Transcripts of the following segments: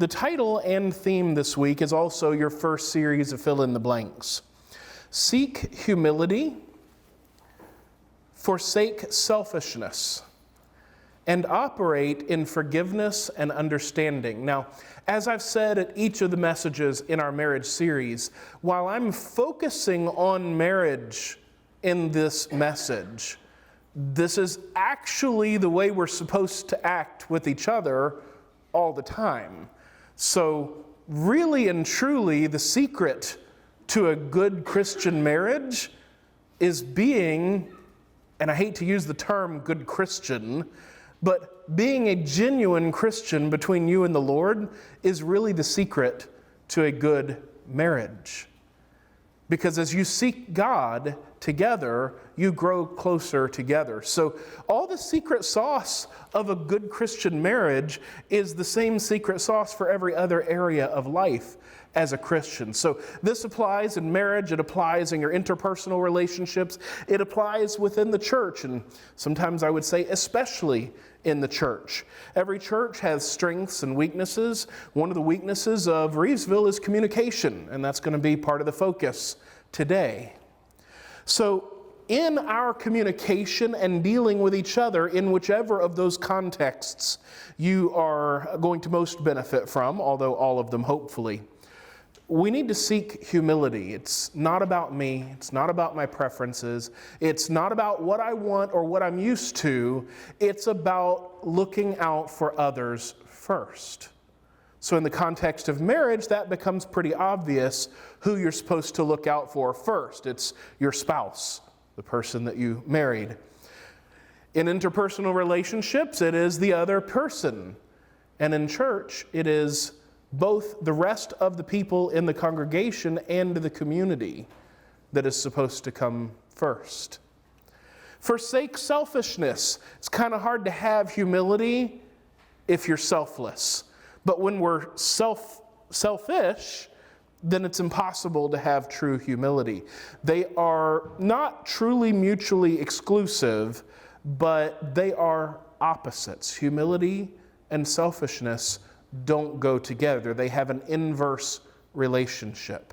The title and theme this week is also your first series of fill in the blanks. Seek humility, forsake selfishness, and operate in forgiveness and understanding. Now, as I've said at each of the messages in our marriage series, while I'm focusing on marriage in this message, this is actually the way we're supposed to act with each other all the time. So really and truly, the secret to a good Christian marriage is being, and I hate to use the term good Christian, but being a genuine Christian between you and the Lord is really the secret to a good marriage. Because as you seek God together, you grow closer together. So all the secret sauce of a good Christian marriage is the same secret sauce for every other area of life as a Christian. So this applies in marriage, it applies in your interpersonal relationships, it applies within the church, and sometimes I would say especially in the church. Every church has strengths and weaknesses. One of the weaknesses of Reevesville is communication, and that's going to be part of the focus today. So in our communication and dealing with each other in whichever of those contexts you are going to most benefit from, although all of them hopefully, we need to seek humility. It's not about me. It's not about my preferences. It's not about what I want or what I'm used to. It's about looking out for others first. So in the context of marriage, that becomes pretty obvious who you're supposed to look out for first. It's your spouse, the person that you married. In interpersonal relationships, it is the other person. And in church, it is both the rest of the people in the congregation and the community that is supposed to come first. Forsake selfishness. It's kind of hard to have humility if you're selfless. But when we're selfish, then it's impossible to have true humility. They are not truly mutually exclusive, but they are opposites. Humility and selfishness don't go together. They have an inverse relationship.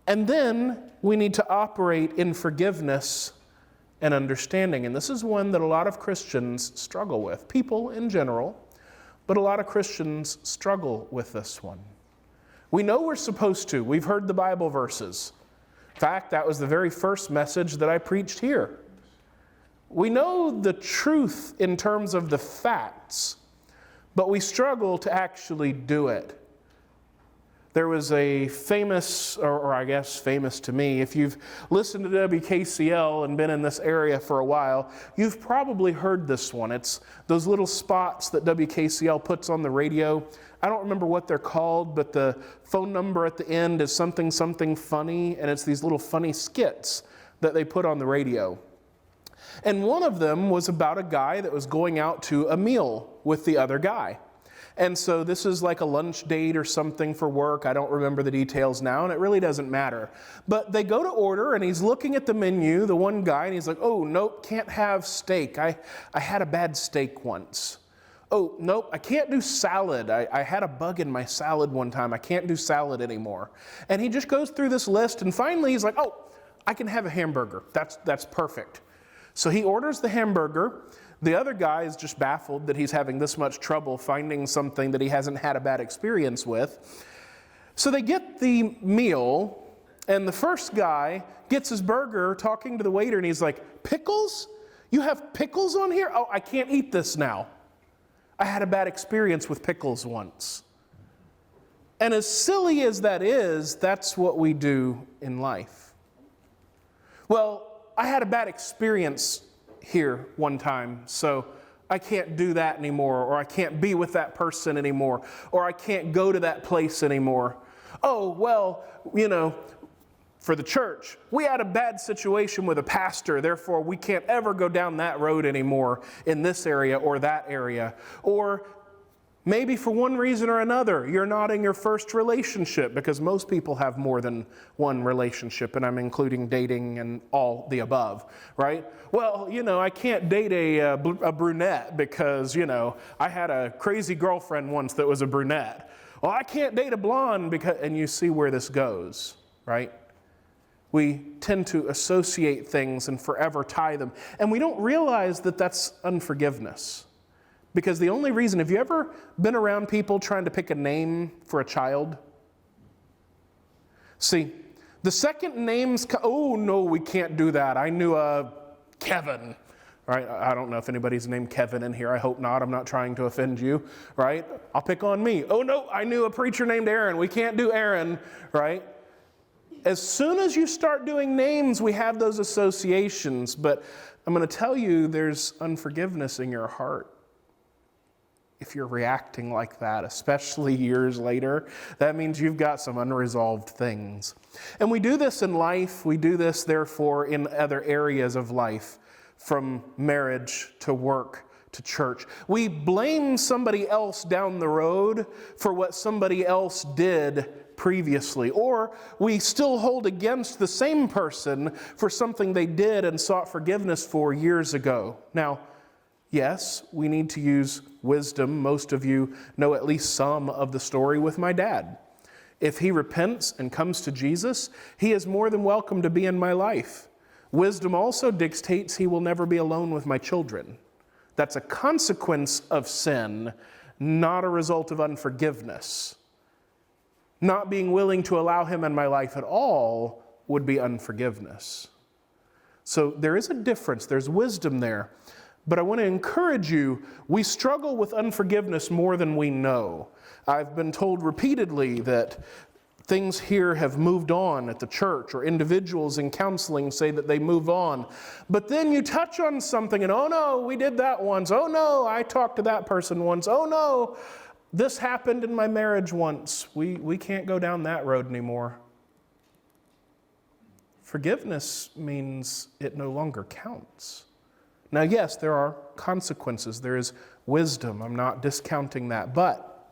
And then we need to operate in forgiveness and understanding. And this is one that a lot of Christians struggle with. People in general, but a lot of Christians struggle with this one. We know we're supposed to. We've heard the Bible verses. In fact, that was the very first message that I preached here. We know the truth in terms of the facts, but we struggle to actually do it. There was a famous, or I guess famous to me, if you've listened to WKCL and been in this area for a while, you've probably heard this one. It's those little spots that WKCL puts on the radio. I don't remember what they're called, but the phone number at the end is something funny, and it's these little funny skits that they put on the radio. And one of them was about a guy that was going out to a meal with the other guy. And so this is like a lunch date or something for work. I don't remember the details now, and it really doesn't matter. But they go to order, and he's looking at the menu, the one guy, and he's like, oh, nope, can't have steak. I had a bad steak once. Oh, nope, I can't do salad. I had a bug in my salad one time. I can't do salad anymore. And he just goes through this list, and finally he's like, oh, I can have a hamburger. That's perfect. So he orders the hamburger. The other guy is just baffled that he's having this much trouble finding something that he hasn't had a bad experience with. So they get the meal, and the first guy gets his burger talking to the waiter, and he's like, pickles? You have pickles on here? Oh, I can't eat this now. I had a bad experience with pickles once. And as silly as that is, that's what we do in life. Well, I had a bad experience here one time, so I can't do that anymore, or I can't be with that person anymore, or I can't go to that place anymore. Oh, well, for the church, we had a bad situation with a pastor, therefore we can't ever go down that road anymore in this area or that area. Or Maybe for one reason or another, you're not in your first relationship, because most people have more than one relationship, and I'm including dating and all the above, right? Well, I can't date a brunette because, I had a crazy girlfriend once that was a brunette. Well, I can't date a blonde and you see where this goes, right? We tend to associate things and forever tie them, and we don't realize that that's unforgiveness. Because the only reason, have you ever been around people trying to pick a name for a child? See, the second names, oh no, we can't do that. I knew a Kevin, right? I don't know if anybody's named Kevin in here. I hope not. I'm not trying to offend you, right? I'll pick on me. Oh no, I knew a preacher named Aaron. We can't do Aaron, right? As soon as you start doing names, we have those associations. But I'm going to tell you, there's unforgiveness in your heart. If you're reacting like that, especially years later, that means you've got some unresolved things. And we do this in life. We do this, therefore, in other areas of life, from marriage to work to church. We blame somebody else down the road for what somebody else did previously, or we still hold against the same person for something they did and sought forgiveness for years ago. Now, yes, we need to use wisdom. Most of you know at least some of the story with my dad. If he repents and comes to Jesus, he is more than welcome to be in my life. Wisdom also dictates he will never be alone with my children. That's a consequence of sin, not a result of unforgiveness. Not being willing to allow him in my life at all would be unforgiveness. So there is a difference. There's wisdom there. But I want to encourage you, we struggle with unforgiveness more than we know. I've been told repeatedly that things here have moved on at the church, or individuals in counseling say that they move on. But then you touch on something and, oh no, we did that once. Oh no, I talked to that person once. Oh no, this happened in my marriage once. We can't go down that road anymore. Forgiveness means it no longer counts. Now, yes, there are consequences. There is wisdom. I'm not discounting that. But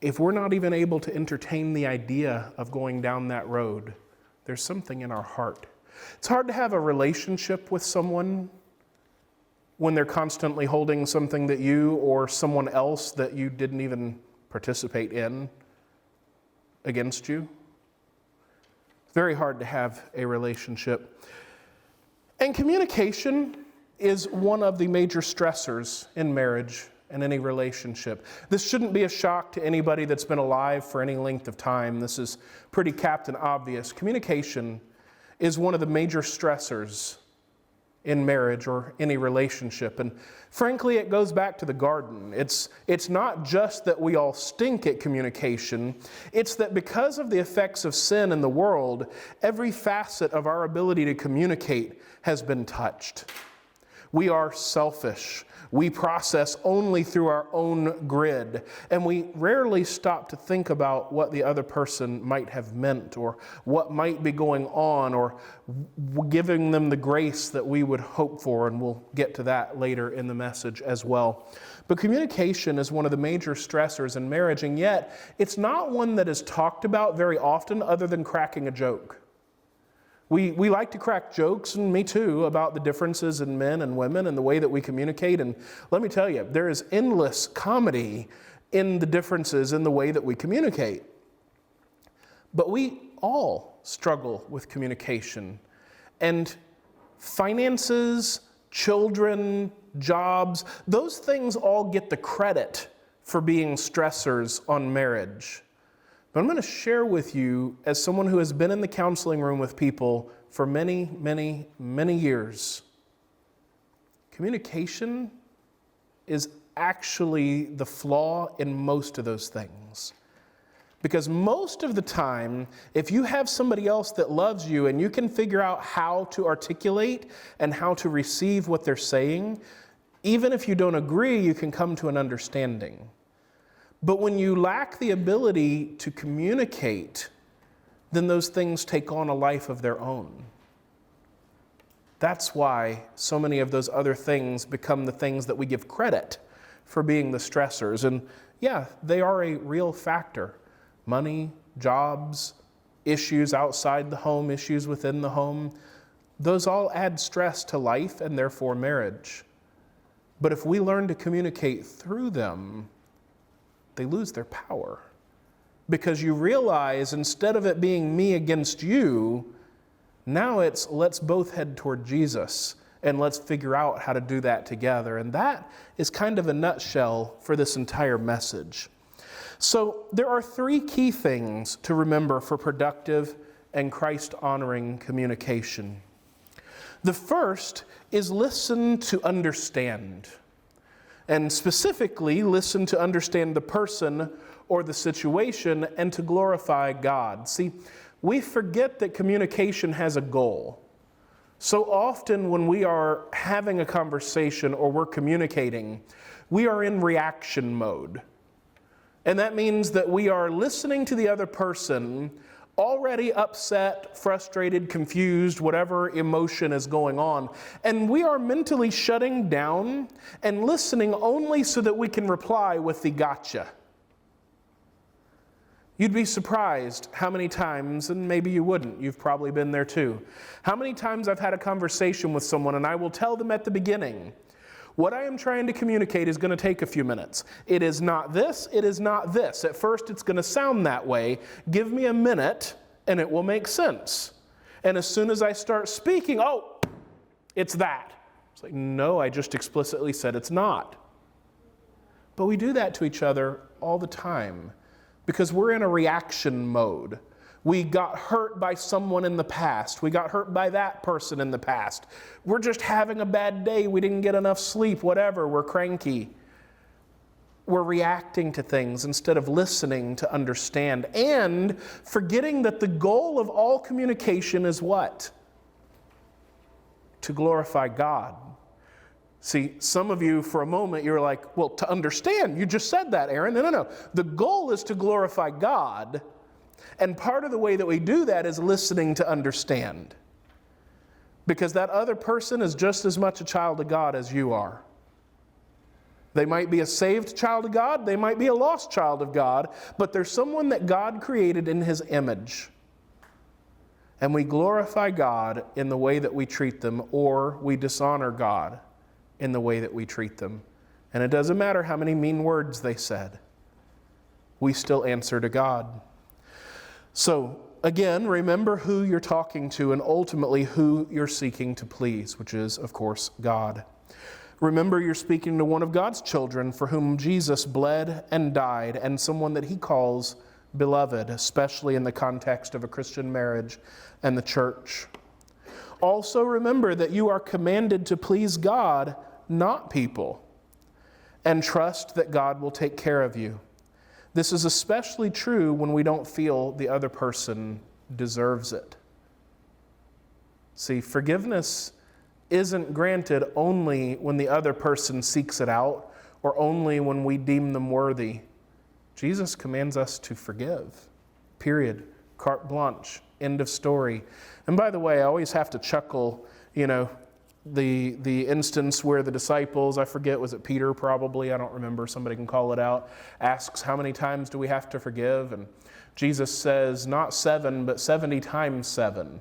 if we're not even able to entertain the idea of going down that road, there's something in our heart. It's hard to have a relationship with someone when they're constantly holding something that you or someone else that you didn't even participate in against you. It's very hard to have a relationship. And communication is one of the major stressors in marriage and any relationship. This shouldn't be a shock to anybody that's been alive for any length of time. This is pretty captain obvious. Communication is one of the major stressors in marriage or any relationship. And frankly, it goes back to the garden. It's not just that we all stink at communication. It's that because of the effects of sin in the world, every facet of our ability to communicate has been touched. We are selfish. We process only through our own grid, and we rarely stop to think about what the other person might have meant or what might be going on, or giving them the grace that we would hope for, and we'll get to that later in the message as well. But communication is one of the major stressors in marriage, and yet it's not one that is talked about very often other than cracking a joke. We like to crack jokes, and me too, about the differences in men and women and the way that we communicate. And let me tell you, there is endless comedy in the differences in the way that we communicate. But we all struggle with communication. And finances, children, jobs, those things all get the credit for being stressors on marriage. But I'm going to share with you, as someone who has been in the counseling room with people for many, many, many years, communication is actually the flaw in most of those things. Because most of the time, if you have somebody else that loves you and you can figure out how to articulate and how to receive what they're saying, even if you don't agree, you can come to an understanding. But when you lack the ability to communicate, then those things take on a life of their own. That's why so many of those other things become the things that we give credit for being the stressors. And yeah, they are a real factor. Money, jobs, issues outside the home, issues within the home, those all add stress to life and therefore marriage. But if we learn to communicate through them, they lose their power. Because you realize instead of it being me against you, now it's let's both head toward Jesus and let's figure out how to do that together. And that is kind of a nutshell for this entire message. So there are three key things to remember for productive and Christ-honoring communication. The first is listen to understand. And specifically, listen to understand the person or the situation and to glorify God. See, we forget that communication has a goal. So often when we are having a conversation or we're communicating, we are in reaction mode. And that means that we are listening to the other person already upset, frustrated, confused, whatever emotion is going on. And we are mentally shutting down and listening only so that we can reply with the gotcha. You'd be surprised how many times, and maybe you wouldn't, you've probably been there too, how many times I've had a conversation with someone and I will tell them at the beginning, what I am trying to communicate is going to take a few minutes. It is not this, it is not this. At first it's going to sound that way. Give me a minute and it will make sense. And as soon as I start speaking, oh, it's that. It's like, no, I just explicitly said it's not. But we do that to each other all the time because we're in a reaction mode. We got hurt by someone in the past. We got hurt by that person in the past. We're just having a bad day. We didn't get enough sleep, whatever. We're cranky. We're reacting to things instead of listening to understand and forgetting that the goal of all communication is what? To glorify God. See, some of you, for a moment, you're like, well, to understand. You just said that, Aaron. No. The goal is to glorify God. And part of the way that we do that is listening to understand. Because that other person is just as much a child of God as you are. They might be a saved child of God, they might be a lost child of God, but there's someone that God created in His image. And we glorify God in the way that we treat them, or we dishonor God in the way that we treat them. And it doesn't matter how many mean words they said. We still answer to God. So, again, remember who you're talking to and ultimately who you're seeking to please, which is, of course, God. Remember you're speaking to one of God's children for whom Jesus bled and died, and someone that He calls beloved, especially in the context of a Christian marriage and the church. Also remember that you are commanded to please God, not people, and trust that God will take care of you. This is especially true when we don't feel the other person deserves it. See, forgiveness isn't granted only when the other person seeks it out or only when we deem them worthy. Jesus commands us to forgive. Period. Carte blanche. End of story. And by the way, I always have to chuckle, the instance where the disciples, I forget, was it Peter probably, I don't remember, somebody can call it out, asks how many times do we have to forgive? And Jesus says not 7, but 70 times 7.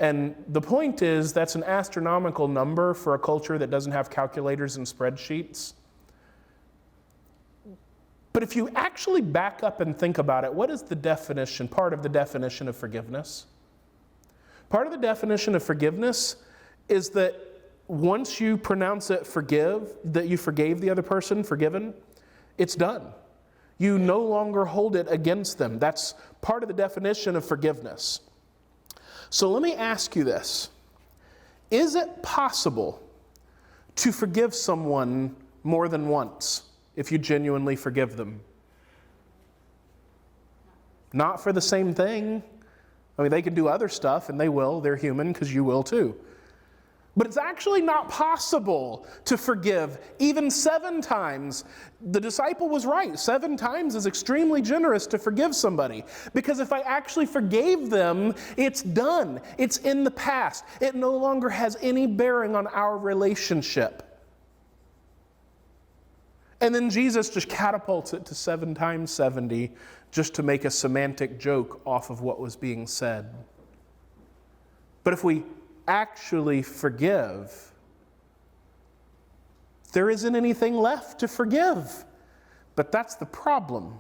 And the point is that's an astronomical number for a culture that doesn't have calculators and spreadsheets. But if you actually back up and think about it, what is the definition, part of the definition of forgiveness? Part of the definition of forgiveness is that once you pronounce it forgive, that you forgave the other person, forgiven, it's done. You no longer hold it against them. That's part of the definition of forgiveness. So let me ask you this. Is it possible to forgive someone more than once if you genuinely forgive them? Not for the same thing. I mean, they can do other stuff, and they will. They're human, because you will too. But it's actually not possible to forgive even 7 times. The disciple was right. 7 times is extremely generous to forgive somebody. Because if I actually forgave them, it's done. It's in the past. It no longer has any bearing on our relationship. And then Jesus just catapults it to 7 times 70 just to make a semantic joke off of what was being said. But if we actually forgive, there isn't anything left to forgive. But that's the problem.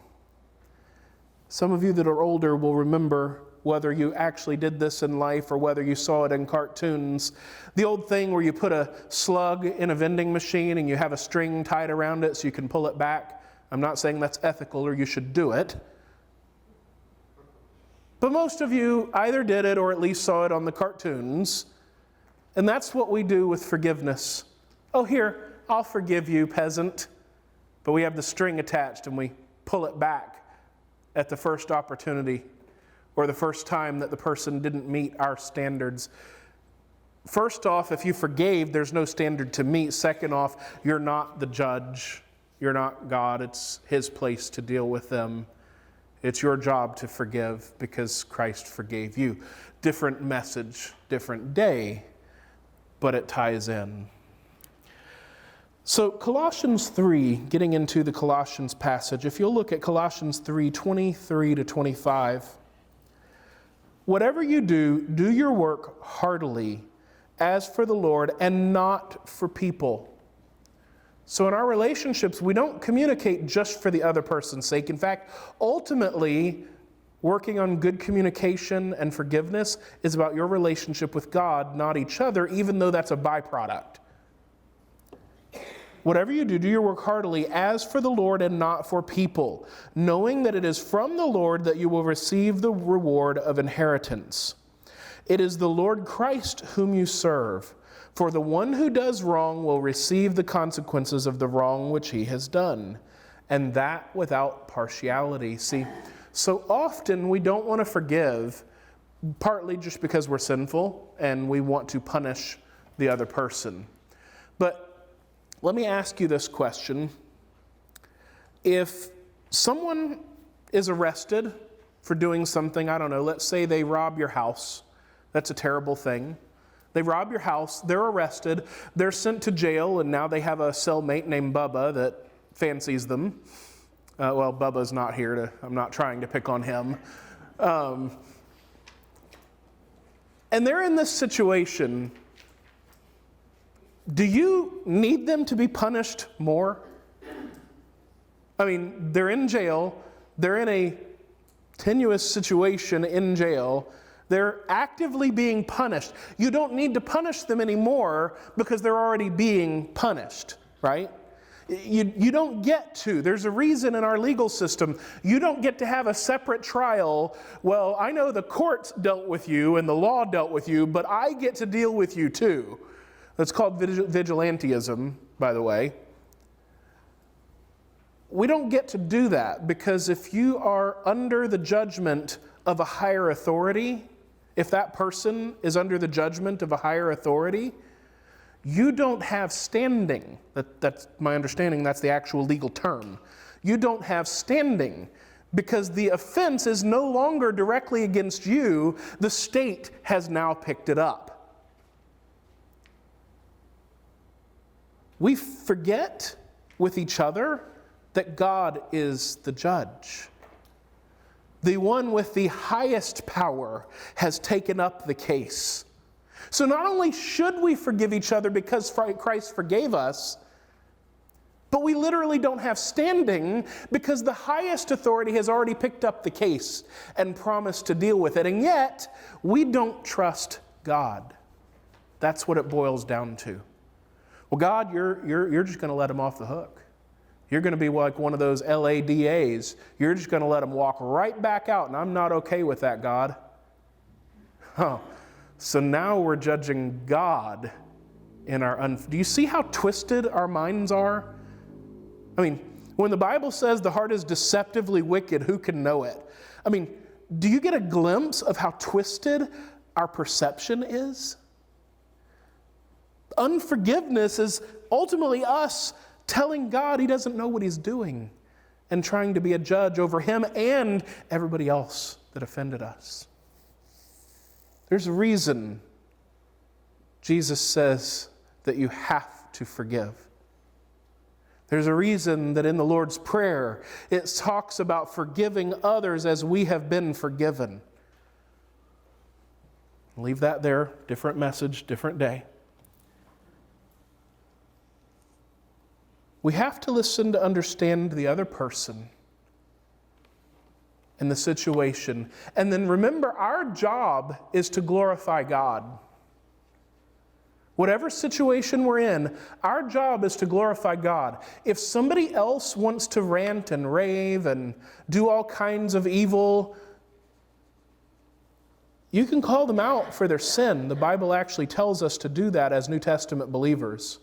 Some of you that are older will remember, whether you actually did this in life or whether you saw it in cartoons, the old thing where you put a slug in a vending machine and you have a string tied around it so you can pull it back. I'm not saying that's ethical or you should do it. But most of you either did it or at least saw it on the cartoons. And that's what we do with forgiveness. Oh, here, I'll forgive you, peasant. But we have the string attached and we pull it back at the first opportunity or the first time that the person didn't meet our standards. First off, if you forgave, there's no standard to meet. Second off, you're not the judge. You're not God. It's His place to deal with them. It's your job to forgive because Christ forgave you. Different message, different day, but it ties in. So Colossians 3, getting into the Colossians passage, if you'll look at Colossians 3, 23 to 25, whatever you do, do your work heartily, as for the Lord and not for people. So in our relationships, we don't communicate just for the other person's sake. In fact, ultimately, working on good communication and forgiveness is about your relationship with God, not each other, even though that's a byproduct. Whatever you do, do your work heartily, as for the Lord and not for people, knowing that it is from the Lord that you will receive the reward of inheritance. It is the Lord Christ whom you serve. For the one who does wrong will receive the consequences of the wrong which he has done, and that without partiality. See, so often we don't want to forgive, partly just because we're sinful and we want to punish the other person. But let me ask you this question. If someone is arrested for doing something, I don't know, let's say they rob your house. That's a terrible thing. They rob your house, they're arrested, they're sent to jail, and now they have a cellmate named Bubba that fancies them. Well, Bubba's not here, I'm not trying to pick on him. And they're in this situation. Do you need them to be punished more? I mean, they're in jail, they're in a tenuous situation in jail. They're actively being punished. You don't need to punish them anymore because they're already being punished, right? You don't get to. There's a reason in our legal system. You don't get to have a separate trial. Well, I know the courts dealt with you and the law dealt with you, but I get to deal with you too. That's called vigilantism, by the way. We don't get to do that because if you are under the judgment of a higher authority, if that person is under the judgment of a higher authority, you don't have standing. That's my understanding, that's the actual legal term. You don't have standing because the offense is no longer directly against you. The state has now picked it up. We forget with each other that God is the judge. The one with the highest power has taken up the case. So not only should we forgive each other because Christ forgave us, but we literally don't have standing because the highest authority has already picked up the case and promised to deal with it. And yet, we don't trust God. That's what it boils down to. Well, God, you're just going to let him off the hook. You're going to be like one of those LADAs. You're just going to let them walk right back out, and I'm not okay with that, God. Oh, so now we're judging God in our do you see how twisted our minds are? I mean, when the Bible says the heart is deceptively wicked, who can know it? I mean, do you get a glimpse of how twisted our perception is? Unforgiveness is ultimately us telling God he doesn't know what he's doing and trying to be a judge over him and everybody else that offended us. There's a reason Jesus says that you have to forgive. There's a reason that in the Lord's Prayer, it talks about forgiving others as we have been forgiven. Leave that there. Different message, different day. We have to listen to understand the other person and the situation. And then remember, our job is to glorify God. Whatever situation we're in, our job is to glorify God. If somebody else wants to rant and rave and do all kinds of evil, you can call them out for their sin. The Bible actually tells us to do that as New Testament believers.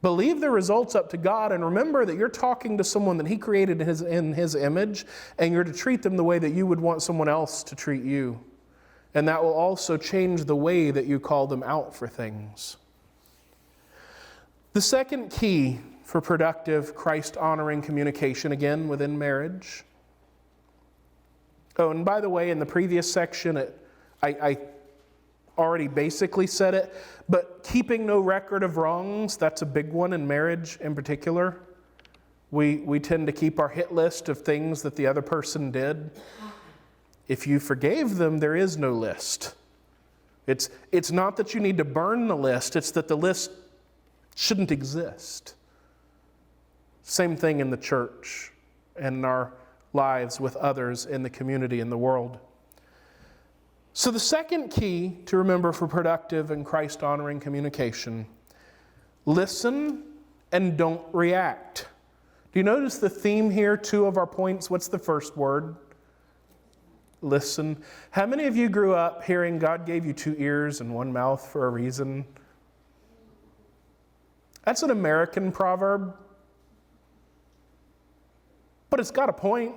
But leave the results up to God, and remember that you're talking to someone that He created in His image, and you're to treat them the way that you would want someone else to treat you. And that will also change the way that you call them out for things. The second key for productive, Christ-honoring communication, again, within marriage. Oh, and by the way, in the previous section, I already basically said it, but keeping no record of wrongs, that's a big one in marriage in particular. We tend to keep our hit list of things that the other person did. If you forgave them, there is no list. It's not that you need to burn the list, it's that the list shouldn't exist. Same thing in the church and in our lives with others in the community and the world. So the second key to remember for productive and Christ-honoring communication, listen and don't react. Do you notice the theme here, 2 of our points? What's the first word? Listen. How many of you grew up hearing God gave you 2 ears and 1 mouth for a reason? That's an American proverb, but it's got a point.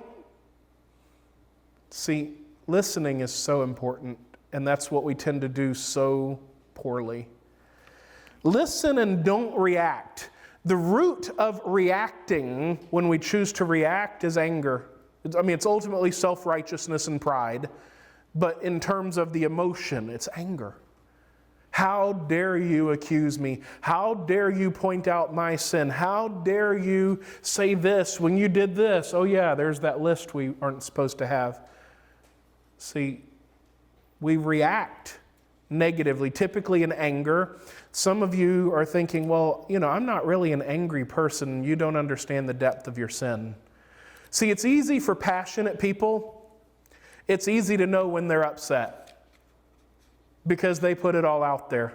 See, listening is so important, and that's what we tend to do so poorly. Listen and don't react. The root of reacting, when we choose to react, is anger. It's ultimately self-righteousness and pride, but in terms of the emotion, it's anger. How dare you accuse me? How dare you point out my sin? How dare you say this when you did this? Oh yeah, there's that list we aren't supposed to have. See, we react negatively, typically in anger. Some of you are thinking, well, I'm not really an angry person. You don't understand the depth of your sin. See, it's easy for passionate people. It's easy to know when they're upset because they put it all out there.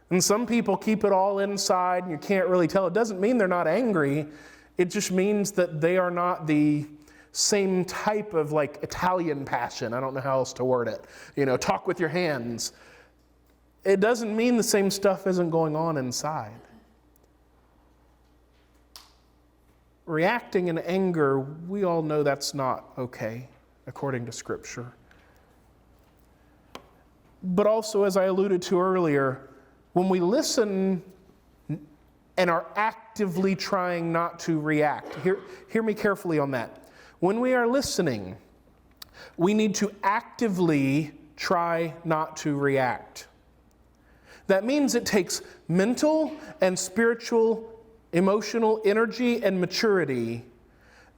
And some people keep it all inside and you can't really tell. It doesn't mean they're not angry. It just means that they are not the same type of Italian passion. I don't know how else to word it. Talk with your hands. It doesn't mean the same stuff isn't going on inside. Reacting in anger, we all know that's not okay, according to Scripture. But also, as I alluded to earlier, when we listen and are actively trying not to react, hear me carefully on that. When we are listening, we need to actively try not to react. That means it takes mental and spiritual, emotional energy and maturity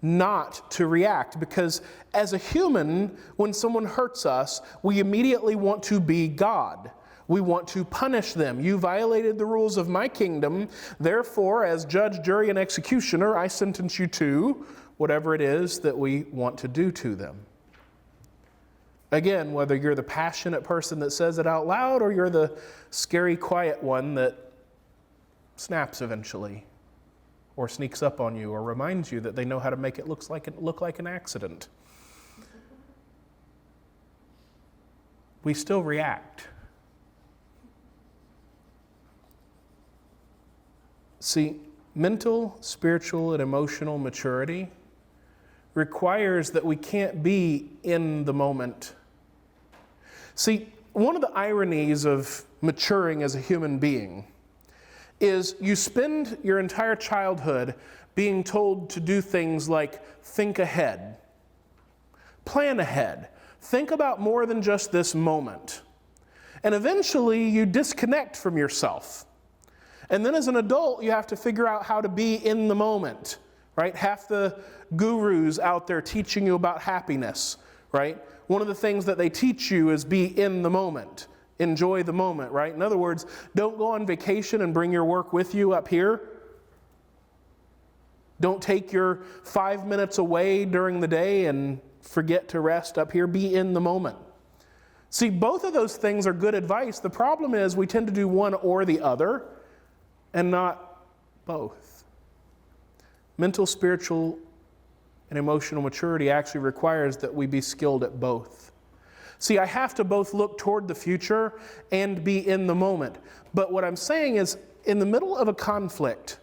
not to react. Because as a human, when someone hurts us, we immediately want to be God. We want to punish them. You violated the rules of my kingdom. Therefore, as judge, jury, and executioner, I sentence you to whatever it is that we want to do to them. Again, whether you're the passionate person that says it out loud or you're the scary, quiet one that snaps eventually or sneaks up on you or reminds you that they know how to make it look like an accident. We still react. See, mental, spiritual, and emotional maturity requires that we can't be in the moment. See, one of the ironies of maturing as a human being is you spend your entire childhood being told to do things like think ahead, plan ahead, think about more than just this moment. And eventually you disconnect from yourself. And then as an adult, you have to figure out how to be in the moment, right? Half the gurus out there teaching you about happiness, right? One of the things that they teach you is be in the moment. Enjoy the moment, right? In other words, don't go on vacation and bring your work with you up here. Don't take your 5 minutes away during the day and forget to rest up here. Be in the moment. See, both of those things are good advice. The problem is we tend to do one or the other and not both. Mental, spiritual, and emotional maturity actually requires that we be skilled at both. See, I have to both look toward the future and be in the moment. But what I'm saying is, in the middle of a conflict,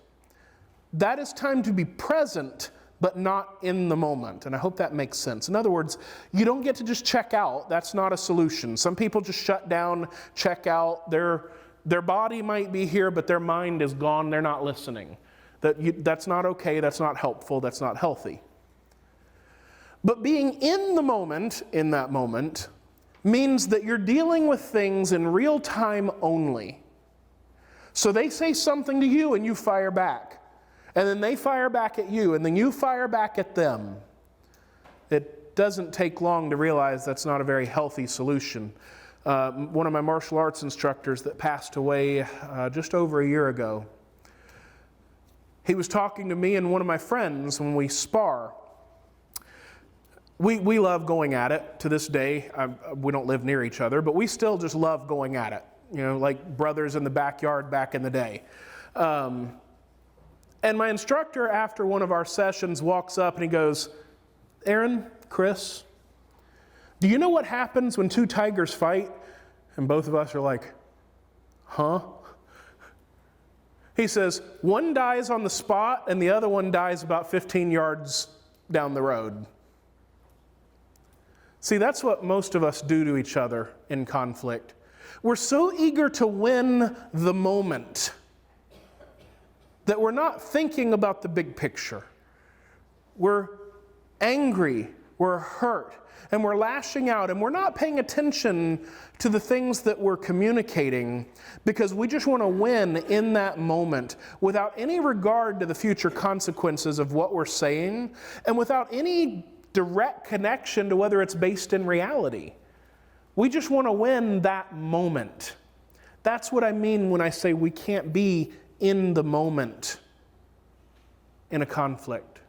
that is time to be present, but not in the moment. And I hope that makes sense. In other words, you don't get to just check out. That's not a solution. Some people just shut down, check out. Their body might be here, but their mind is gone. They're not listening. That's not okay. That's not helpful. That's not healthy. But being in the moment, in that moment, means that you're dealing with things in real time only. So they say something to you and you fire back. And then they fire back at you, and then you fire back at them. It doesn't take long to realize that's not a very healthy solution. One of my martial arts instructors that passed away just over a year ago, he was talking to me and one of my friends when we spar. We love going at it to this day. We don't live near each other, but we still just love going at it. You know, like brothers in the backyard back in the day. And my instructor, after one of our sessions, walks up and he goes, "Aaron, Chris, do you know what happens when two tigers fight?" And both of us are like, "Huh?" He says, "One dies on the spot and the other one dies about 15 yards down the road." See, that's what most of us do to each other in conflict. We're so eager to win the moment that we're not thinking about the big picture. We're angry, we're hurt, and we're lashing out, and we're not paying attention to the things that we're communicating because we just want to win in that moment without any regard to the future consequences of what we're saying and without any direct connection to whether it's based in reality. We just want to win that moment. That's what I mean when I say we can't be in the moment in a conflict.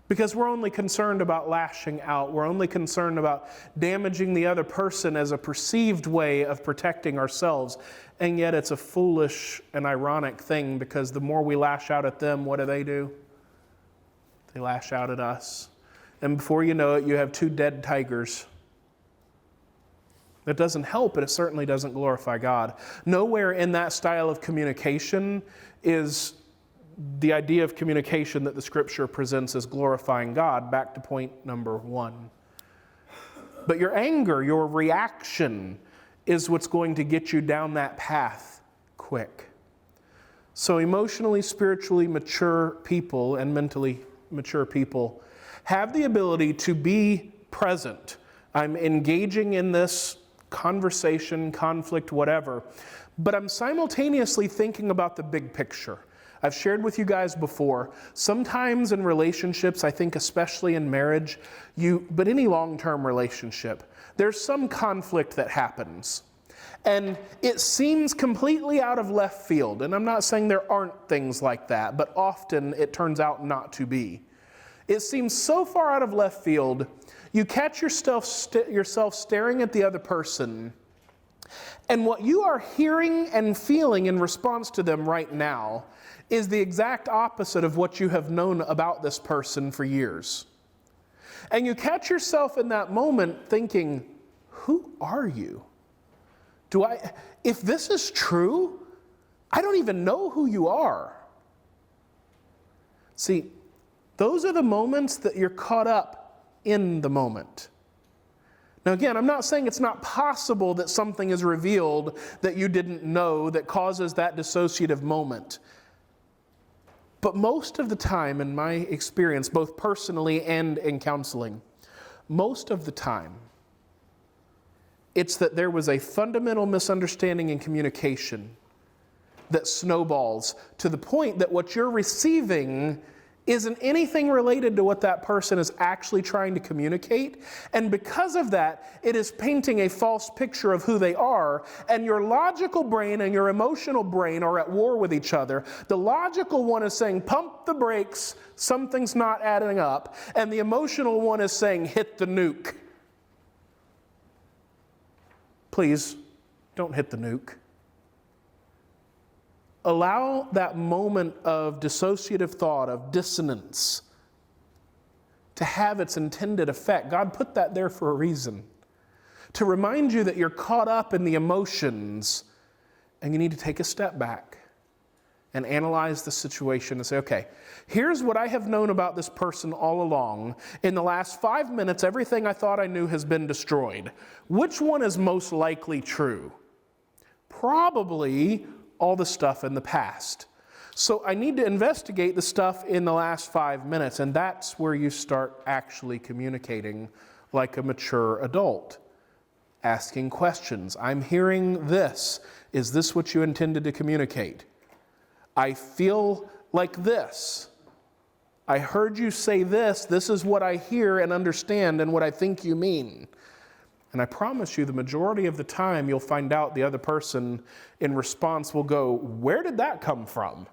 Because we're only concerned about lashing out. We're only concerned about damaging the other person as a perceived way of protecting ourselves. And yet it's a foolish and ironic thing because the more we lash out at them, what do? They lash out at us. And before you know it, you have two dead tigers. That doesn't help, and it certainly doesn't glorify God. Nowhere in that style of communication is the idea of communication that the Scripture presents as glorifying God. Back to point number 1. But your anger, your reaction, is what's going to get you down that path quick. So emotionally, spiritually mature people and mentally mature people have the ability to be present. I'm engaging in this conversation, conflict, whatever, but I'm simultaneously thinking about the big picture. I've shared with you guys before, sometimes in relationships, I think especially in marriage, but any long-term relationship, there's some conflict that happens. And it seems completely out of left field. And I'm not saying there aren't things like that, but often it turns out not to be. It seems so far out of left field, you catch yourself staring at the other person, and what you are hearing and feeling in response to them right now is the exact opposite of what you have known about this person for years. And you catch yourself in that moment thinking, who are you? If this is true, I don't even know who you are. See, those are the moments that you're caught up in the moment. Now again, I'm not saying it's not possible that something is revealed that you didn't know that causes that dissociative moment. But most of the time, in my experience, both personally and in counseling, most of the time, it's that there was a fundamental misunderstanding in communication that snowballs to the point that what you're receiving isn't anything related to what that person is actually trying to communicate. And because of that, it is painting a false picture of who they are. And your logical brain and your emotional brain are at war with each other. The logical one is saying, pump the brakes, something's not adding up. And the emotional one is saying, hit the nuke. Please, don't hit the nuke. Allow that moment of dissociative thought, of dissonance, to have its intended effect. God put that there for a reason. To remind you that you're caught up in the emotions and you need to take a step back and analyze the situation and say, okay, here's what I have known about this person all along. In the last 5 minutes, everything I thought I knew has been destroyed. Which one is most likely true? Probably all the stuff in the past. So I need to investigate the stuff in the last 5 minutes, and that's where you start actually communicating like a mature adult. Asking questions. I'm hearing this. Is this what you intended to communicate? I feel like this. I heard you say this. This is what I hear and understand and what I think you mean. And I promise you, the majority of the time, you'll find out the other person in response will go, where did that come from?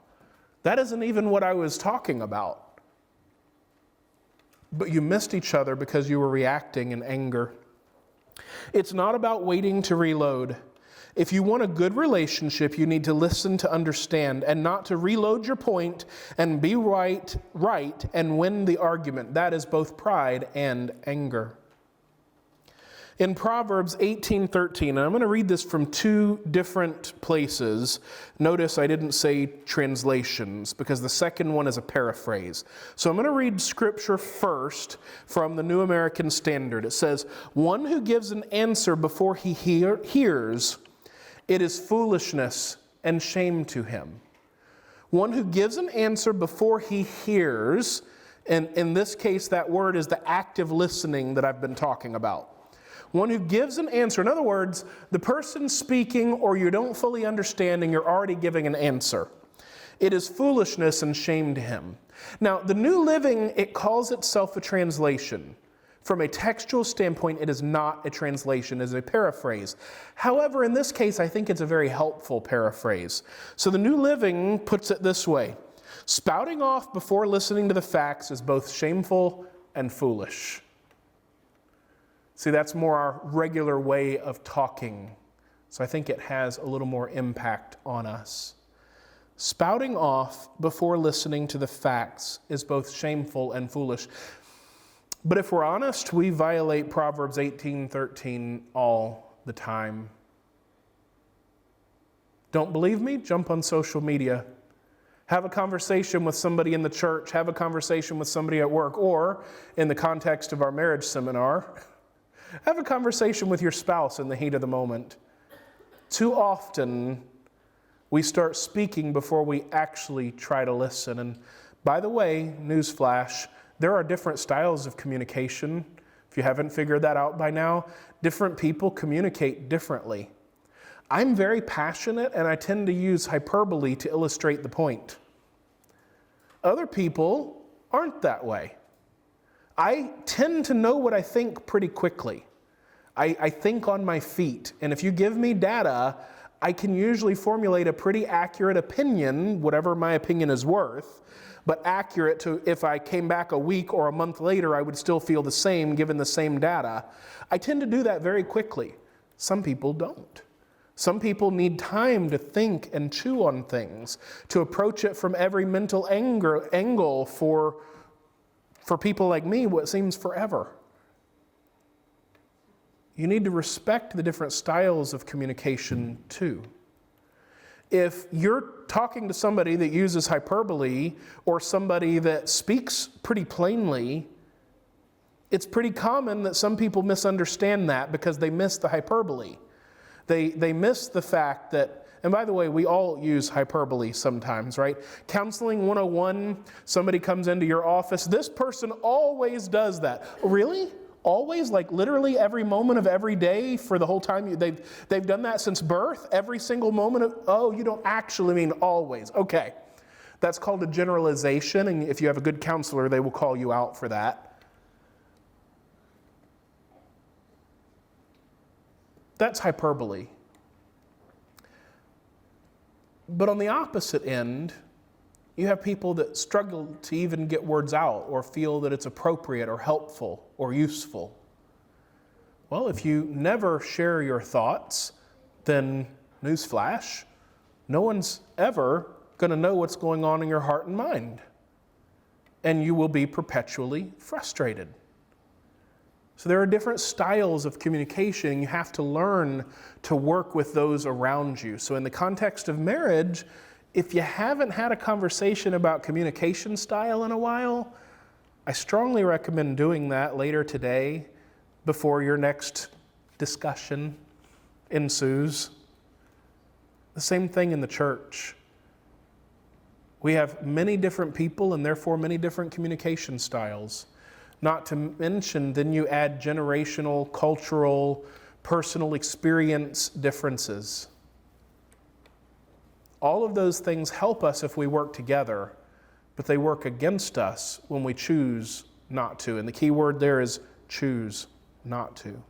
That isn't even what I was talking about. But you missed each other because you were reacting in anger. It's not about waiting to reload. If you want a good relationship, you need to listen to understand and not to reload your point and be right and win the argument. That is both pride and anger. In Proverbs 18:13, and I'm going to read this from 2 different places. Notice I didn't say translations because the second one is a paraphrase. So I'm going to read scripture first from the New American Standard. It says, one who gives an answer before he hears, it is foolishness and shame to him. One who gives an answer before he hears, and in this case that word is the active listening that I've been talking about. One who gives an answer. In other words, the person speaking or you don't fully understanding, you're already giving an answer. It is foolishness and shame to him. Now, the New Living, it calls itself a translation. From a textual standpoint, it is not a translation, it is a paraphrase. However, in this case, I think it's a very helpful paraphrase. So the New Living puts it this way. Spouting off before listening to the facts is both shameful and foolish. See, that's more our regular way of talking. So I think it has a little more impact on us. Spouting off before listening to the facts is both shameful and foolish. But if we're honest, we violate Proverbs 18:13 all the time. Don't believe me? Jump on social media. Have a conversation with somebody in the church. Have a conversation with somebody at work. Or, in the context of our marriage seminar, have a conversation with your spouse in the heat of the moment. Too often, we start speaking before we actually try to listen. And by the way, newsflash, there are different styles of communication. If you haven't figured that out by now, different people communicate differently. I'm very passionate and I tend to use hyperbole to illustrate the point. Other people aren't that way. I tend to know what I think pretty quickly. I think on my feet, and if you give me data, I can usually formulate a pretty accurate opinion, whatever my opinion is worth, but accurate to if I came back a week or a month later, I would still feel the same given the same data. I tend to do that very quickly. Some people don't. Some people need time to think and chew on things, to approach it from every mental angle for people like me, what seems forever. You need to respect the different styles of communication too. If you're talking to somebody that uses hyperbole or somebody that speaks pretty plainly, it's pretty common that some people misunderstand that because they miss the hyperbole. They miss the fact that, and by the way, we all use hyperbole sometimes, right? Counseling 101, somebody comes into your office, this person always does that. Really? Always, like literally every moment of every day for the whole time they've done that since birth, every single moment of, oh, you don't actually mean always. Okay, that's called a generalization, and if you have a good counselor, they will call you out for that. That's hyperbole. But on the opposite end, you have people that struggle to even get words out or feel that it's appropriate or helpful or useful. Well, if you never share your thoughts, then newsflash, no one's ever going to know what's going on in your heart and mind. And you will be perpetually frustrated. So there are different styles of communication, and you have to learn to work with those around you. So in the context of marriage, if you haven't had a conversation about communication style in a while, I strongly recommend doing that later today before your next discussion ensues. The same thing in the church. We have many different people and therefore many different communication styles. Not to mention, then you add generational, cultural, personal experience differences. All of those things help us if we work together, but they work against us when we choose not to. And the key word there is choose not to.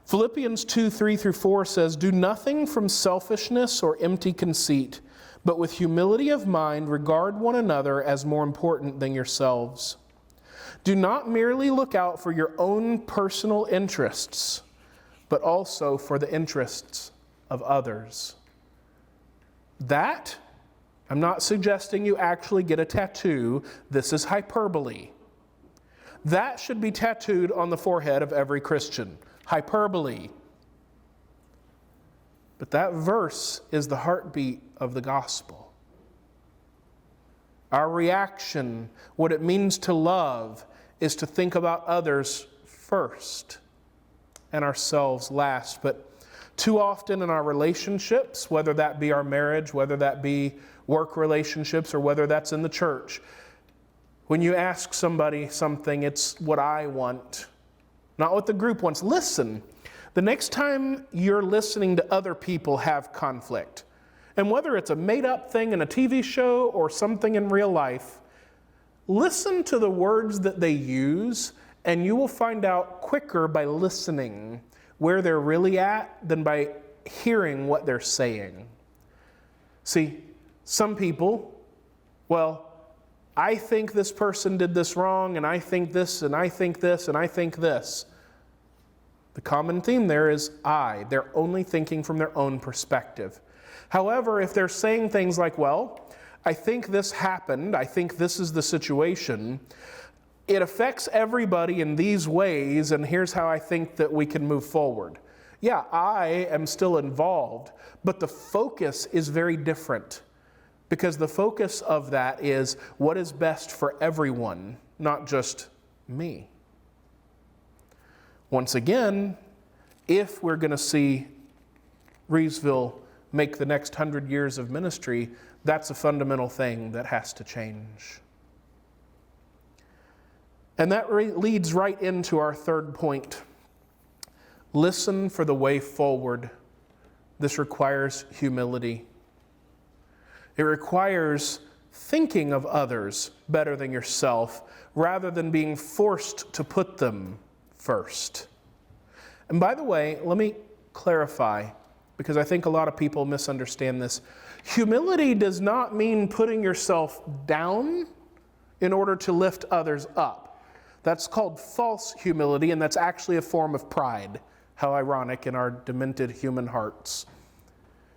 Philippians 2:3-4 says, "Do nothing from selfishness or empty conceit, but with humility of mind regard one another as more important than yourselves. Do not merely look out for your own personal interests, but also for the interests of others." That, I'm not suggesting you actually get a tattoo. This is hyperbole. That should be tattooed on the forehead of every Christian. Hyperbole. But that verse is the heartbeat of the gospel. Our reaction, what it means to love, is to think about others first and ourselves last. But too often in our relationships, whether that be our marriage, whether that be work relationships, or whether that's in the church, when you ask somebody something, it's what I want, not what the group wants. Listen, the next time you're listening to other people have conflict, and whether it's a made-up thing in a TV show or something in real life, listen to the words that they use, and you will find out quicker by listening where they're really at than by hearing what they're saying. See, some people, well, I think this person did this wrong, and I think this, and I think this, and I think this. The common theme there is I. They're only thinking from their own perspective. However, if they're saying things like, well, I think this happened, I think this is the situation, it affects everybody in these ways, and here's how I think that we can move forward. Yeah, I am still involved, but the focus is very different, because the focus of that is what is best for everyone, not just me. Once again, if we're going to see Reevesville make the next 100 years of ministry, that's a fundamental thing that has to change. And that leads right into our third point. Listen for the way forward. This requires humility. It requires thinking of others better than yourself, rather than being forced to put them first. And by the way, let me clarify, because I think a lot of people misunderstand this. Humility does not mean putting yourself down in order to lift others up. That's called false humility, and that's actually a form of pride. How ironic in our demented human hearts.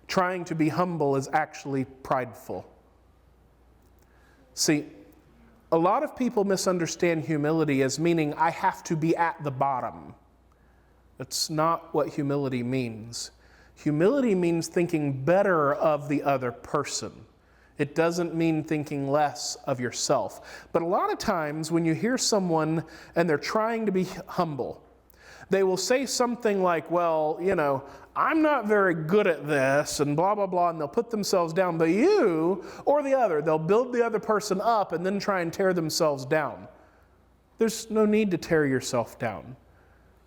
Trying to be humble is actually prideful. See, a lot of people misunderstand humility as meaning I have to be at the bottom. That's not what humility means. Humility means thinking better of the other person. It doesn't mean thinking less of yourself. But a lot of times when you hear someone and they're trying to be humble, they will say something like, well, I'm not very good at this, and blah, blah, blah, and they'll put themselves down. But you or the other, they'll build the other person up and then try and tear themselves down. there's no need to tear yourself down.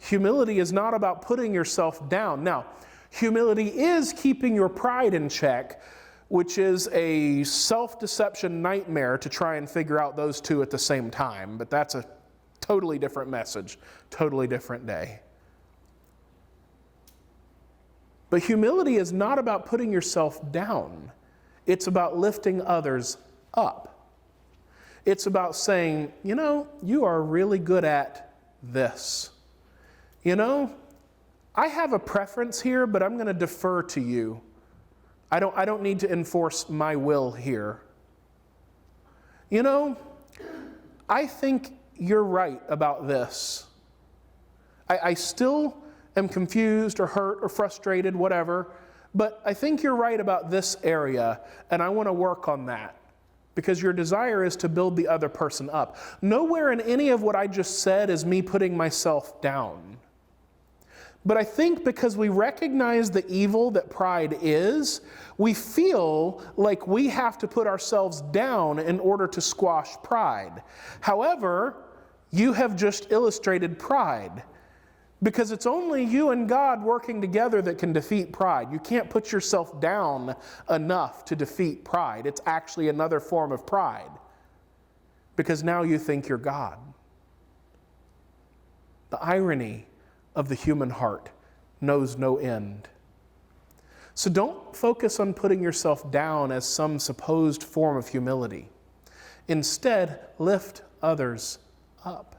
Humility is not about putting yourself down. Now, humility is keeping your pride in check, which is a self-deception nightmare to try and figure out those two at the same time. But that's a totally different message, totally different day. But humility is not about putting yourself down. It's about lifting others up. It's about saying, you know, you are really good at this. You know, I have a preference here, but I'm going to defer to you. I don't need to enforce my will here. You know, I think you're right about this. I still am confused or hurt or frustrated, whatever, but I think you're right about this area, and I want to work on that. Because your desire is to build the other person up. Nowhere in any of what I just said is me putting myself down. But I think because we recognize the evil that pride is, we feel like we have to put ourselves down in order to squash pride. However, you have just illustrated pride. Because it's only you and God working together that can defeat pride. You can't put yourself down enough to defeat pride. It's actually another form of pride. Because now you think you're God. The irony of the human heart knows no end. So don't focus on putting yourself down as some supposed form of humility. Instead, lift others up.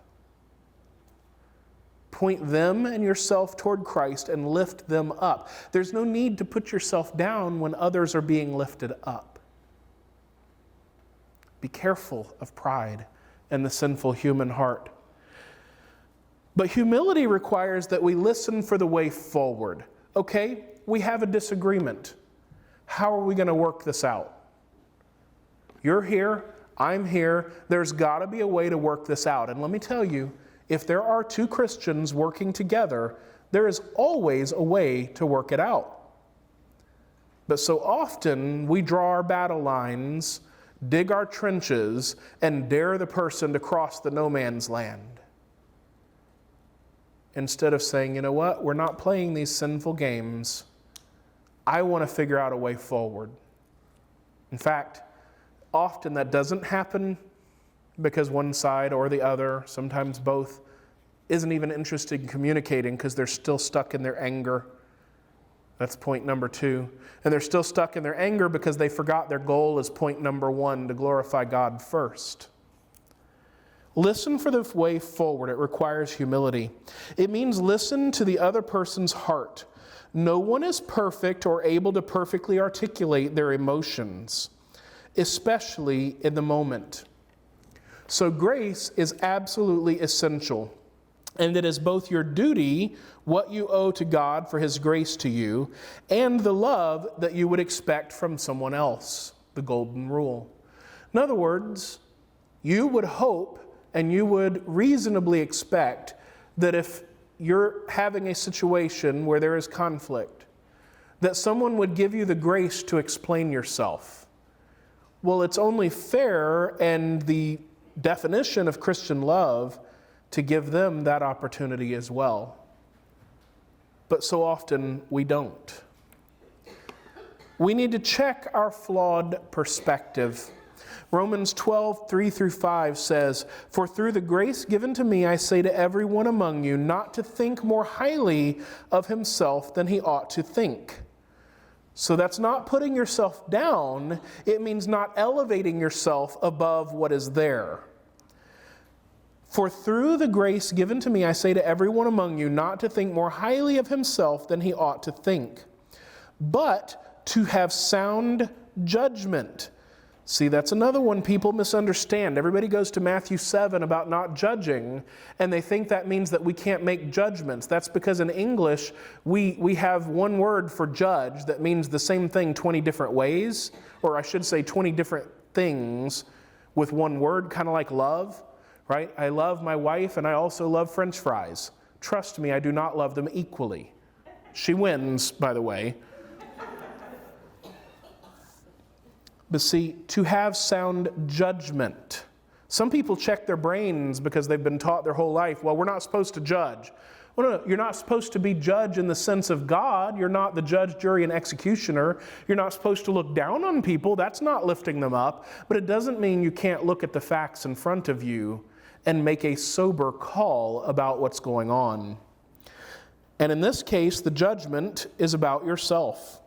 Point them and yourself toward Christ and lift them up. There's no need to put yourself down when others are being lifted up. Be careful of pride and the sinful human heart. But humility requires that we listen for the way forward. Okay, we have a disagreement. How are we going to work this out? You're here, I'm here. There's got to be a way to work this out. And let me tell you, if there are two Christians working together, there is always a way to work it out. But so often we draw our battle lines, dig our trenches, and dare the person to cross the no man's land. Instead of saying, you know what, we're not playing these sinful games. I want to figure out a way forward. In fact, often that doesn't happen because one side or the other, sometimes both, isn't even interested in communicating because they're still stuck in their anger. That's point number 2. And they're still stuck in their anger because they forgot their goal is point number 1, to glorify God first. Listen for the way forward. It requires humility. It means listen to the other person's heart. No one is perfect or able to perfectly articulate their emotions, especially in the moment. So grace is absolutely essential, and it is both your duty, what you owe to God for His grace to you, and the love that you would expect from someone else, the golden rule. In other words, you would hope and you would reasonably expect that if you're having a situation where there is conflict, that someone would give you the grace to explain yourself. Well, it's only fair and the definition of Christian love to give them that opportunity as well. But so often we don't. We need to check our flawed perspective. Romans 12, 3-5 says, "For through the grace given to me, I say to everyone among you, not to think more highly of himself than he ought to think." So that's not putting yourself down. It means not elevating yourself above what is there. "For through the grace given to me, I say to everyone among you, not to think more highly of himself than he ought to think, but to have sound judgment." See, that's another one people misunderstand. Everybody goes to Matthew 7 about not judging, and they think that means that we can't make judgments. That's because in English, we have one word for judge that means the same thing 20 different ways, or I should say 20 different things with one word, kind of like love, right? I love my wife, and I also love French fries. Trust me, I do not love them equally. She wins, by the way. But see, to have sound judgment. Some people check their brains because they've been taught their whole life, well, we're not supposed to judge. Well, no, you're not supposed to be judge in the sense of God. You're not the judge, jury, and executioner. You're not supposed to look down on people. That's not lifting them up. But it doesn't mean you can't look at the facts in front of you and make a sober call about what's going on. And in this case, the judgment is about yourself.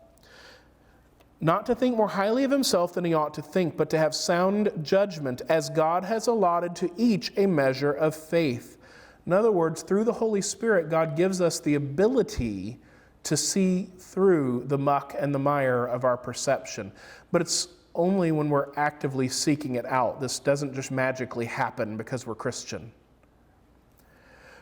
Not to think more highly of himself than he ought to think, but to have sound judgment, as God has allotted to each a measure of faith. In other words, through the Holy Spirit, God gives us the ability to see through the muck and the mire of our perception. But it's only when we're actively seeking it out. This doesn't just magically happen because we're Christian.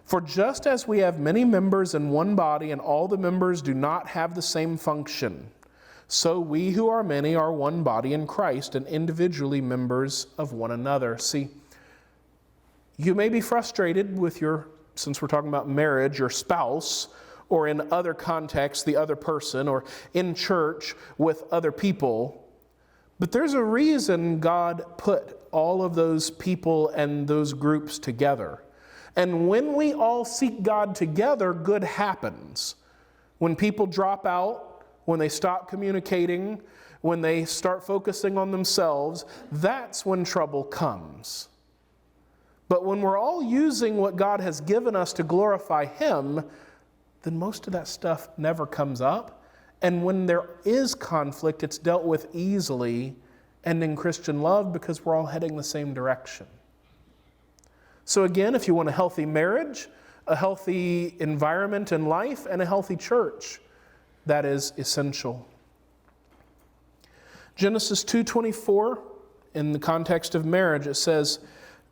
For just as we have many members in one body, and all the members do not have the same function, so we who are many are one body in Christ, and individually members of one another. See, you may be frustrated with since we're talking about marriage, your spouse, or in other contexts, the other person, or in church with other people. But there's a reason God put all of those people and those groups together. And when we all seek God together, good happens. When people drop out, when they stop communicating, when they start focusing on themselves, that's when trouble comes. But when we're all using what God has given us to glorify Him, then most of that stuff never comes up. And when there is conflict, it's dealt with easily and in Christian love because we're all heading the same direction. So again, if you want a healthy marriage, a healthy environment in life, and a healthy church, that is essential. Genesis 2:24, in the context of marriage, it says,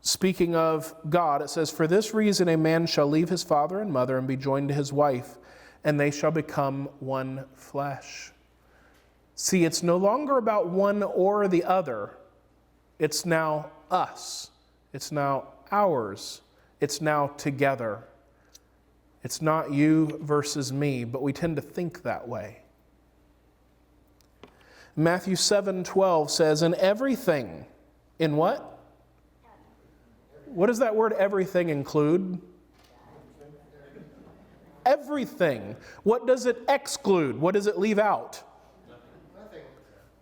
speaking of God, it says, "For this reason a man shall leave his father and mother and be joined to his wife, and they shall become one flesh." See, it's no longer about one or the other. It's now us. It's now ours. It's now together. It's not you versus me, but we tend to think that way. Matthew 7:12 says, "In everything," in what? What does that word everything include? Everything. What does it exclude? What does it leave out?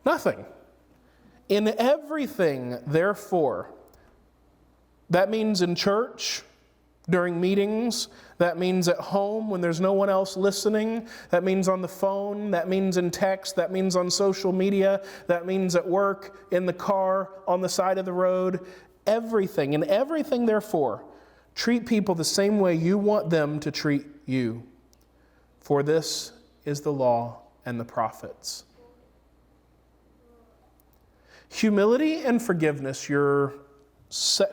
Nothing. In everything, therefore. That means in church, during meetings. That means at home when there's no one else listening. That means on the phone. That means in text. That means on social media. That means at work, in the car, on the side of the road. Everything. In everything, therefore, treat people the same way you want them to treat you. For this is the law and the prophets. Humility and forgiveness, your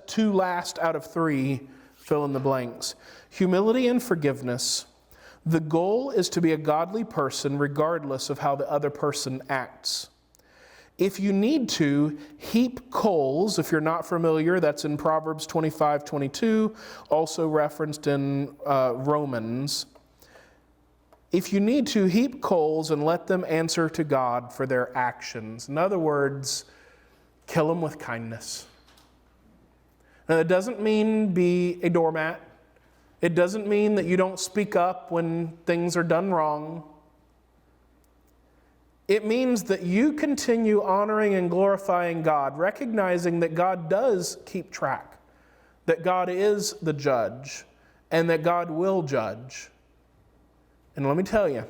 two last out of three, fill in the blanks. Humility and forgiveness. The goal is to be a godly person regardless of how the other person acts. If you need to, heap coals. If you're not familiar, that's in Proverbs 25:22, also referenced in Romans. If you need to, heap coals and let them answer to God for their actions. In other words, kill them with kindness. Now, it doesn't mean be a doormat. It doesn't mean that you don't speak up when things are done wrong. It means that you continue honoring and glorifying God, recognizing that God does keep track, that God is the judge, and that God will judge. And let me tell you,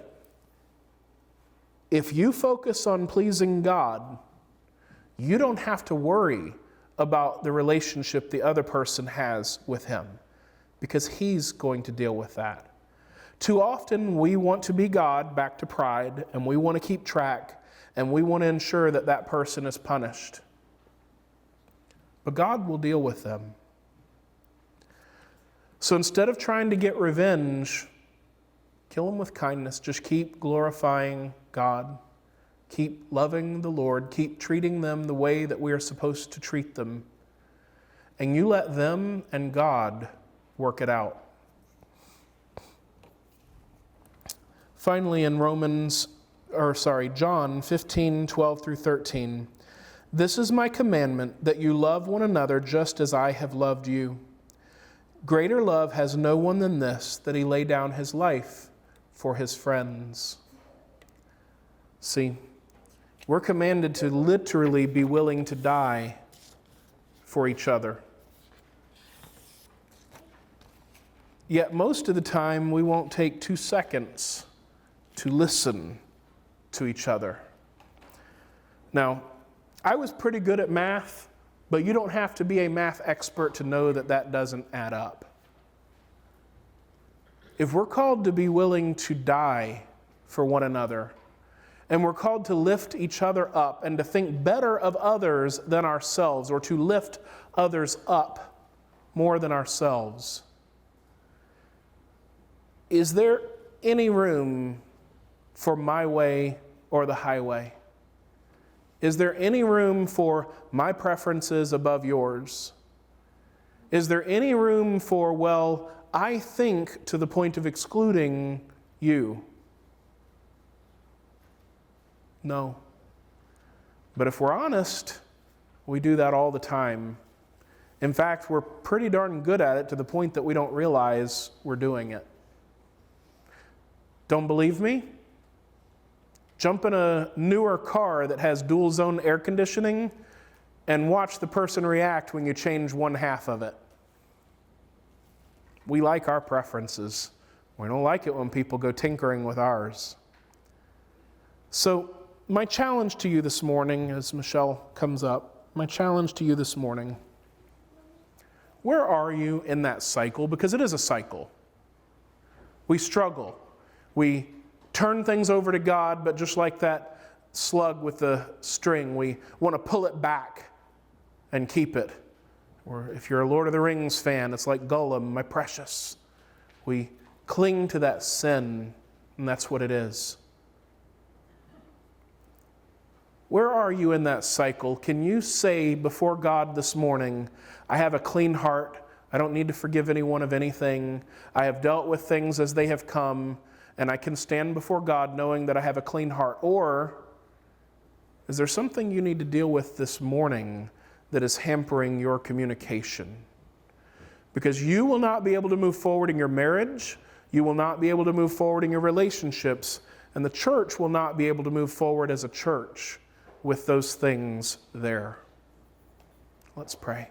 if you focus on pleasing God, you don't have to worry about the relationship the other person has with Him, because He's going to deal with that. Too often we want to be God, back to pride, and we want to keep track, and we want to ensure that that person is punished. But God will deal with them. So instead of trying to get revenge, kill them with kindness. Just keep glorifying God. Keep loving the Lord. Keep treating them the way that we are supposed to treat them. And you let them and God work it out. Finally, in John 15:12 through 13, This is my commandment, that you love one another just as I have loved you. Greater love has no one than this, that he lay down his life for his friends. See, we're commanded to literally be willing to die for each other. Yet most of the time, we won't take 2 seconds to listen to each other. Now, I was pretty good at math, but you don't have to be a math expert to know that that doesn't add up. If we're called to be willing to die for one another, and we're called to lift each other up and to think better of others than ourselves, or to lift others up more than ourselves, is there any room for my way or the highway? Is there any room for my preferences above yours? Is there any room for, well, I think to the point of excluding you? No. But if we're honest, we do that all the time. In fact, we're pretty darn good at it to the point that we don't realize we're doing it. Don't believe me? Jump in a newer car that has dual zone air conditioning and watch the person react when you change one half of it. We like our preferences. We don't like it when people go tinkering with ours. So my challenge to you this morning, as Michelle comes up, my challenge to you this morning, where are you in that cycle? Because it is a cycle. We struggle. We turn things over to God, but just like that slug with the string, we want to pull it back and keep it. Or if you're a Lord of the Rings fan, it's like Gollum, my precious. We cling to that sin, and that's what it is. Where are you in that cycle? Can you say before God this morning, I have a clean heart, I don't need to forgive anyone of anything, I have dealt with things as they have come, and I can stand before God knowing that I have a clean heart? Or is there something you need to deal with this morning that is hampering your communication? Because you will not be able to move forward in your marriage, you will not be able to move forward in your relationships, and the church will not be able to move forward as a church with those things there. Let's pray.